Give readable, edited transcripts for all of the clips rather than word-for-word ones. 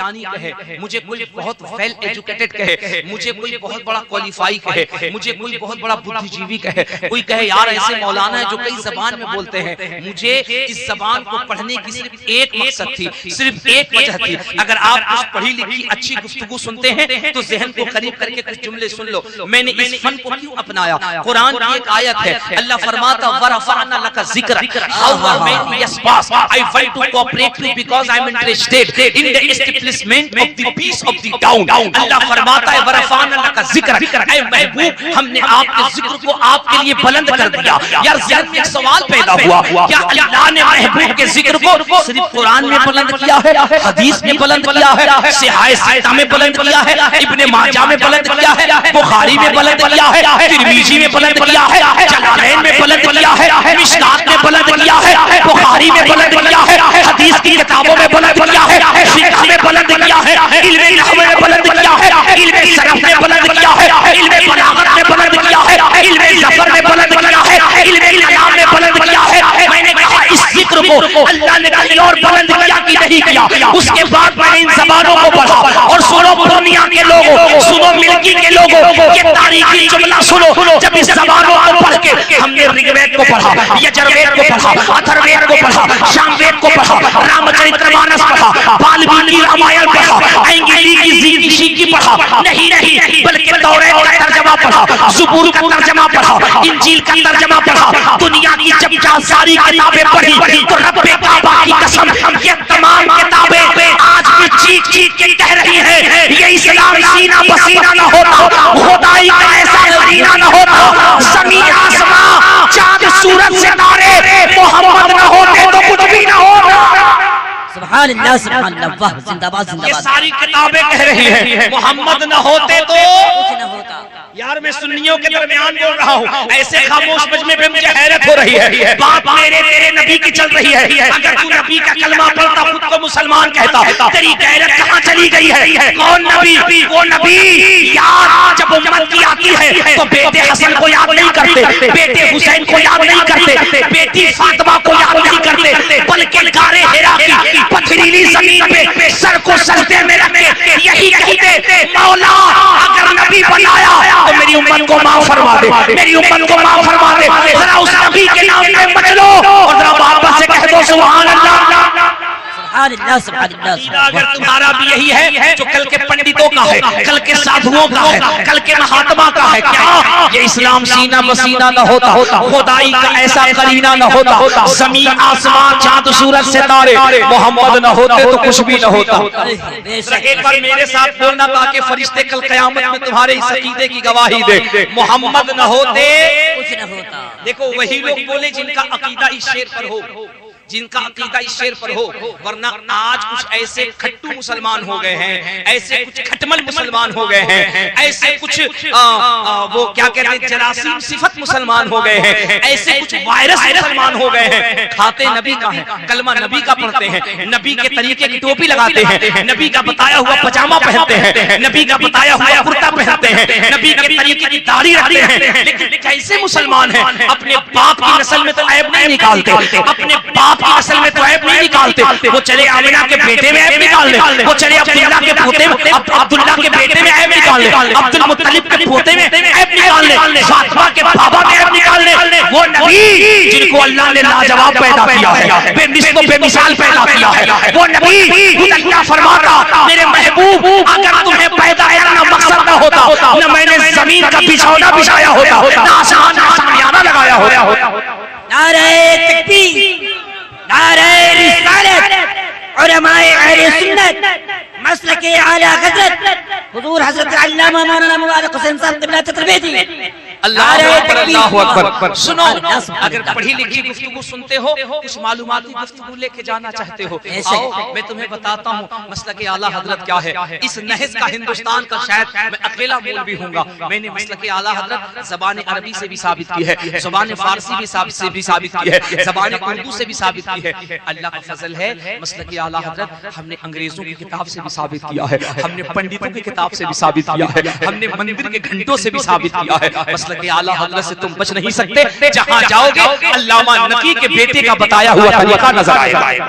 ज्ञानी कहे, मुझे कोई बहुत वेल एजुकेटेड कहे, मुझे कोई बहुत बड़ा क्वालिफाई कहे, मुझे कोई बहुत बड़ा बुद्धिजीवी कहे, कोई कहे यार ऐसे मौलाना है जो कई जबान में बोलते हैं, मुझे इस जबान को पढ़ने की सिर्फ एक मकसद थी, सिर्फ एक वजह थी। अगर आप कुछ पढ़ी लिखी अच्छी गुफ्तगू सुनते हैं तो ज़हन को करीब करके कुछ जुमले सुन लो। मैंने इस फन को क्यों अपनाया? कुरान की एक आयत है, अल्लाह फरमाता वरफ़अना लका ज़िक्र, हाउ आर मेड यस पास, I want to cooperate you because I am interested in the establishment of the peace of the town. अल्लाह फरमाता है वरफ़अना लका ज़िक्र, ऐ महबूब हमने आपके जिक्र को आपके लिए बुलंद कर दिया। यार ज़हन में एक सवाल पैदा हुआ, क्या अल्लाह ने महबूब के जिक्र को सिर्फ कुरान में बुलंद किया है, हदीस में बुलंद किया है, सिहाह सित्ता में बुलंद किया है, इब्ने माजा में बुलंद किया है, बुखारी में बुलंद किया है, तिरमिजी में बुलंद किया है, जलालैन में बुलंद किया है, मिशकात में बुलंद किया है, बुखारी में बुलंद किया है, हदीस की किताबों में बुलंद किया है, फिक़ह में बुलंद किया है, इल्मे नहव में बुलंद किया है, इल्मे सरफ में बुलंद किया है, इल्मे बलागत में बुलंद किया है, इल्मे ज़फ़र में बुलंद किया है, इल्मे कलाम में बुलंद किया है। मैंने कहा इस जिक्र को अल्लाह ने कहीं और बुलंद किया कि नहीं किया? उसके बाद मैंने इन ज़बानों को पढ़ा और सुनो दुनिया के लोगों, सुनो मिल्की के लोगों, ये तारीखी जुमला सुनो। जब इस ज़बानों को पढ़ के हमने ऋग्वेद को पढ़ा, यजुर्वेद को पढ़ा, अथर्ववेद को पढ़ा, सामवेद को पढ़ा, रामचरितमानस पढ़ा, वाल्मीकि रामायण पढ़ा, ऐंगिली की ज़ीदी की पढ़ा, नहीं बल्कि तौरात का तर्जमा पढ़ा, ज़बूर का तर्जमा पढ़ा, इंजील का तर्जमा पढ़ा, दुनिया की जब सारी किताबें पढ़ी तो रब्बे काबा की कसम ये तमाम किताबें आज भी चीख के कह रही हैं, ये इस्लाम सीना पसीना न होता, खुदाई का ऐसा करीना न होता, ज़मीन आसमां चाँद सूरज सितारे मोहम्मद न होते तो कुछ भी न होता। सुभान अल्लाह सुभान अल्लाह, वाह जिंदाबाद जिंदाबाद। ये सारी किताबें कह रही हैं मोहम्मद न होते तो कुछ न होता। यार मैं सुन्नियों के दरमियान बोल रहा हूँ, ऐसे खामोश मजमे पे मुझे हैरत हो रही है। बात मेरे तेरे नबी की चल रही है। अगर तू नबी का कलमा पढ़ता खुद को मुसलमान कहता, तेरी गैरत कहाँ चली गई है? कौन नबी? वो नबी यार जब उम्मत की आती है तो बेटे हसन को याद नहीं करते, बेटे हुसैन को याद नहीं करते, बेटी फातिमा को याद नहीं करते, बल्कि गारे हिरा की पथरीली जमीन पे सर को सजदे में रख के यही कहते मौला अगर नबी बनाया तो मेरी उम्मत को माफ फरमा दे, मेरी उम्मत को माफ फरमा दे। जरा उस नबी के नाम पे बच लो और जरा बाबा से कह दो सुभान अल्लाह। अगर तुम्हारा भी यही है जो कल के पंडितों का है, कल के साधुओं का है, कल के महात्मा का है, क्या ये इस्लाम सीना बसीना न होता, खुदाई का ऐसा करीना न होता, जमीन आसमान चाँद सूरज सितारे मोहम्मद न होते तो कुछ भी न होता। एक बार मेरे साथ बोलना ताकि फरिश्ते कल क़यामत में तुम्हारे इस अकीदे की गवाही दे, मोहम्मद न होते कुछ न होता। देखो वही लोग बोले जिनका अकीदा इस शेर पर हो, जिनका अकीदा इस शेर पर हो, वरना आज कुछ ऐसे खट्टू मुसलमान हो गए हैं, ऐसे कुछ खटमल मुसलमान हो गए हैं, ऐसे कुछ वो क्या कहते हैं जरासीम सिफत मुसलमान हो गए हैं, ऐसे कुछ वायरस मुसलमान हो गए हैं। खाते नबी का है, कलमा नबी का पढ़ते हैं, नबी के तरीके की टोपी लगाते हैं, नबी का बताया हुआ पजामा पहनते हैं, नबी का बताया हुआ कुर्ता पहनते हैं, नबी के तरीके की दाढ़ी रखते हैं, लेकिन कैसे मुसलमान हैं? अपने बाप की नस्ल में तो ऐब नहीं निकालते, अपने बाप की नस्ल में तो ऐब नहीं निकालते। वो चले आमिना के बेटे में ऐब निकाल ले, वो चले अब्दुल्ला के पोते में, अब्दुल्ला के बेटे में ऐब निकाल ले, अब्दुल मुत्तलिब के पोते में ऐब निकाल ले, फातिमा के बाबा में ऐब निकाल ले। वो नबी जिनको अल्लाह ने लाजवाब पैदा किया है, बेमिसाल बेमिसाल पैदा किया है, वो नबी अल्लाह फरमाता मेरे महबूब अगर तुम्हें पैदा करना मकसद न होता न मैंने जमीन का बिछौना बिछाया होता, न आसमान का सामियाना लगाया होता। नारे तकबीर, नारे रिसालत, उलमाए अहले सुन्नत, मसलके आला हज़रत हुजूर हज़रत अल्लामा मौलाना मुबारक हुसैन साहब क़िबला तत्रबेती। अल्लाहु अकबर। सुनो, अगर पढ़ी लिखी गुफ्तगू सुनते हो, कुछ मालूमाती गुफ्तगू लेके जाना चाहते हो, आओ मैं तुम्हें बताता हूँ मसलके आला हजरत क्या है। इस नहज का हिंदुस्तान का शायद मैं अकेला मौलवी होऊंगा। मैंने मसलके आला हजरत ज़बान अरबी से भी साबित की है, ज़बान फारसी भी साबित की है, ज़बान उर्दू से भी साबित की है। अल्लाह का फजल है मसलके आला हजरत हमने अंग्रेजों की किताब से भी साबित किया है, हमने पंडितों की किताब से भी साबित किया है, हमने मंदिर के घंटों से भी साबित किया है। मसलके आला हजरत से तुम बच नहीं सकते। जहां जाओगे अल्लामा नकी के बेटे का बताया हुआ तरीका नजर आएगा।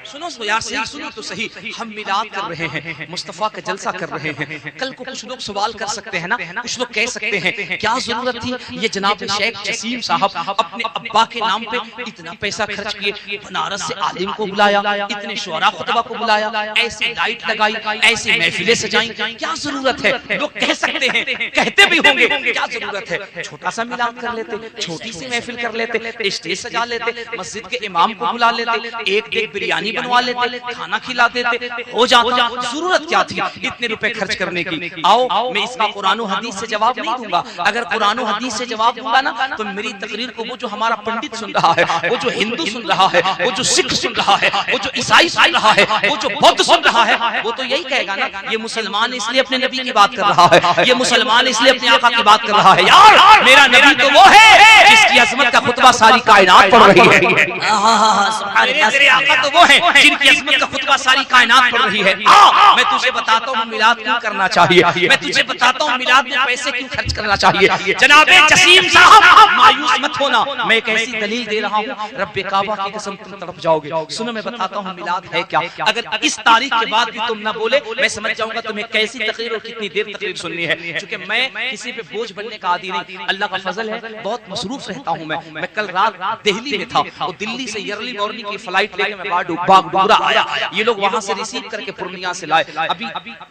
सुनो तो यार, सही सुनो तो सही, हम मिलाद कर रहे हैं, मुस्तफा का जलसा कर रहे हैं। कल को कुछ लोग सवाल कर सकते हैं ना, कुछ लोग कह सकते हैं क्या जरूरत थी ये जनाब शेख जसीम साहब अपने अब्बा के नाम पे इतना पैसा खर्च किए, बनारस से आलिम को बुलाया, इतने शुअरा खुतबा को बुलाया, ऐसी लाइट लगाई, ऐसी महफिलें सजाई, क्या जरूरत है? लोग कह सकते हैं, कहते भी होंगे, क्या जरूरत है? छोटा सा मिलाद कर लेते, छोटी सी महफिल कर लेते, स्टेज सजा लेते, मस्जिद के इमाम को बुला लेते, एक एक बिरयानी बनवा लेते, खाना खिला देते, हो जाता। जरूरत क्या थी इतने रुपए खर्च करने की? आओ मैं इसका कुरान और हदीस से जवाब नहीं दूंगा। अगर कुरान और हदीस से जवाब दूंगा ना तो मेरी तकरीर को वो जो हमारा पंडित सुन रहा है, वो जो हिंदू सुन रहा है, वो जो सिख सुन रहा है, वो जो ईसाई सुन रहा है, वो जो बौद्ध सुन रहा है, वो तो यही कहेगा ना ये मुसलमान इसलिए अपने नबी की बात कर रहा है, ये मुसलमान इसलिए अपने आका की बात कर रहा है। यार मेरा नबी तो वो है जिसकी अजमत का खुतबा सारी कायनात पढ़ रही है। मेरे आका तो वो है जिनकी अजमत का खुतबा सारी कायनात पढ़ रही है। मैं तुझे बताता हूँ मिलाद क्यों करना चाहिए, मैं तुझे बताता हूँ मिलाद में पैसे क्यों खर्च करना चाहिए। जनाबे जसीम साहब मायूस मत होना, मैं एक ऐसी दलील दे रहा हूँ रब्बे काबा की कसम तुम तड़प जाओगे। सुनो मैं बताता हूँ मिलाद है क्या। अगर इस तारीख के बाद भी तुम न बोले मैं समझ जाऊंगा तुम्हें कैसी तकरीर और कितनी देर तकरीर सुननी है, क्योंकि मैं किसी पे बोझ बनने का आदी नहीं। अल्लाह का फजल है, बहुत मसरूफ रहता हूँ मैं कल रात दिल्ली में था और दिल्ली से अर्ली मॉर्निंग की फ्लाइट लेके मैं बागडोगरा आया। ये लोग वहां से रिसीव करके पूर्णिया से लाए। अभी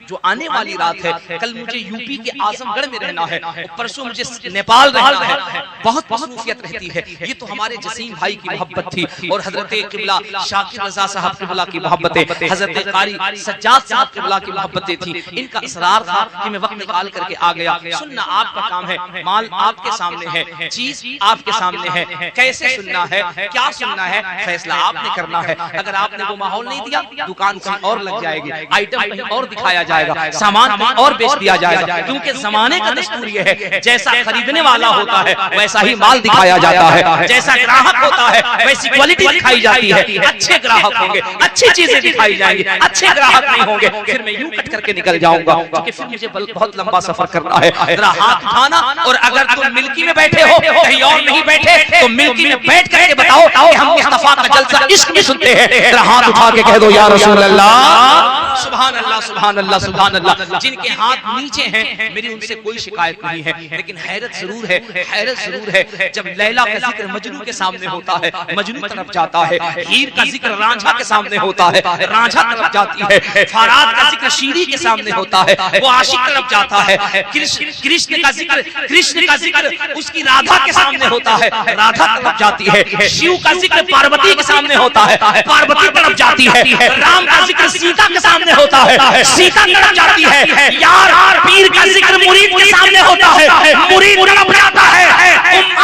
जो आने वाली रात है, कल मुझे यूपी के आजमगढ़ में रहना है और परसों मुझे नेपाल रहना है। बहुत मसरूफियत रहती है। ये तो हमारे जसीम भाई की मोहब्बत थी और हजरत किबला शाकिर रजा साहब किबला की मोहब्बतें, हजरत कारी सज्जाद साहब किबला की मोहब्बतें थी। इनका इसरार था कि मैं वक्त निकाल करके आ गया। सुनना आपका काम है, माल आपके सामने है, चीज आपके सामने है, कैसे सुनना है, क्या सुनना है, फैसला आपने करना है। अगर आपने वो माहौल नहीं दिया दुकान कहीं और लग जाएगी, आइटम कहीं और दिखाया जाएगा, सामान कहीं और बेच दिया जाएगा, क्योंकि जमाने का दस्तूर ये है जैसा खरीदने वाला होता है वैसा ही माल दिखाया जाता है, जैसा ग्राहक होता है वैसी क्वालिटी दिखाई जाती है। अच्छे ग्राहक होंगे, अच्छी चीजें दिखाई जाएंगी, अच्छे ग्राहक नहीं होंगे फिर मैं यूं कट करके निकल जाऊंगा, क्योंकि फिर मुझे बहुत लंबा सफर करना है। जरा हाथ उठाना, और अगर तुम मिल्की में बैठे हो कहीं और नहीं बैठे तो मिल्की में बैठ करके बताओ कि हम मुस्तफा का जलसा इश्क में सुनते हैं। जरा हाथ उठा के कह दो या रसूल अल्लाह, सुभान अल्लाह, सुभान अल्लाह, सुभान अल्लाह। जिनके हाथ नीचे हैं मेरी उनसे कोई शिकायत नहीं है, लेकिन हैरत जरूर है, हैरत जरूर है जब लैला का जिक्र मजनू के सामने होता है, मजनू तरफ जाता है, हीर का जिक्र रांझा के सामने होता है, रांझा तरफ जाती है, फराद का जिक्र शीरी के सामने होता है, वो आशिक तरफ जाता है, कृष्ण का जिक्र उसकी राधा के सामने होता है, राधा तरफ जाती है, शिव का जिक्र पार्वती के सामने होता है, पार्वती तरफ जाती है, राम का जिक्र सीता के सामने होता है, सीता तरफ जाती है, यार पीर का जिक्र मुरीद के सामने होता है, मुरीद तरफ जाता है,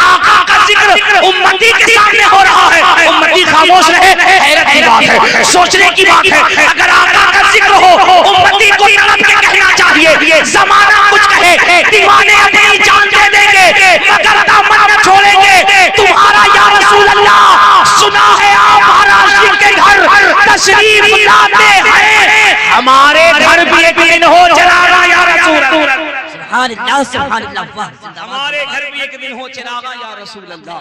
आका का जिक्र उम्मती के सामने हो रहा है, उम्मती खामोश रहे, हैरत की बात है, सोचने की बात है। अगर आका का जिक्र हो उम्मती को तड़प के कहना चाहिए, जमाना कुछ कहे दीवाने अपनी जान दे देंगे मगर दामन न छोड़ेंगे तुम्हारा या रसूल अल्लाह। सुना है आप महाराष्ट्र के घर तशरीफ लाते हैं, हमारे घर भी एक दिन हो चरागा या रसूल अल्लाह, हमारे घर भी एक दिन हो चरागा या रसूल अल्लाह।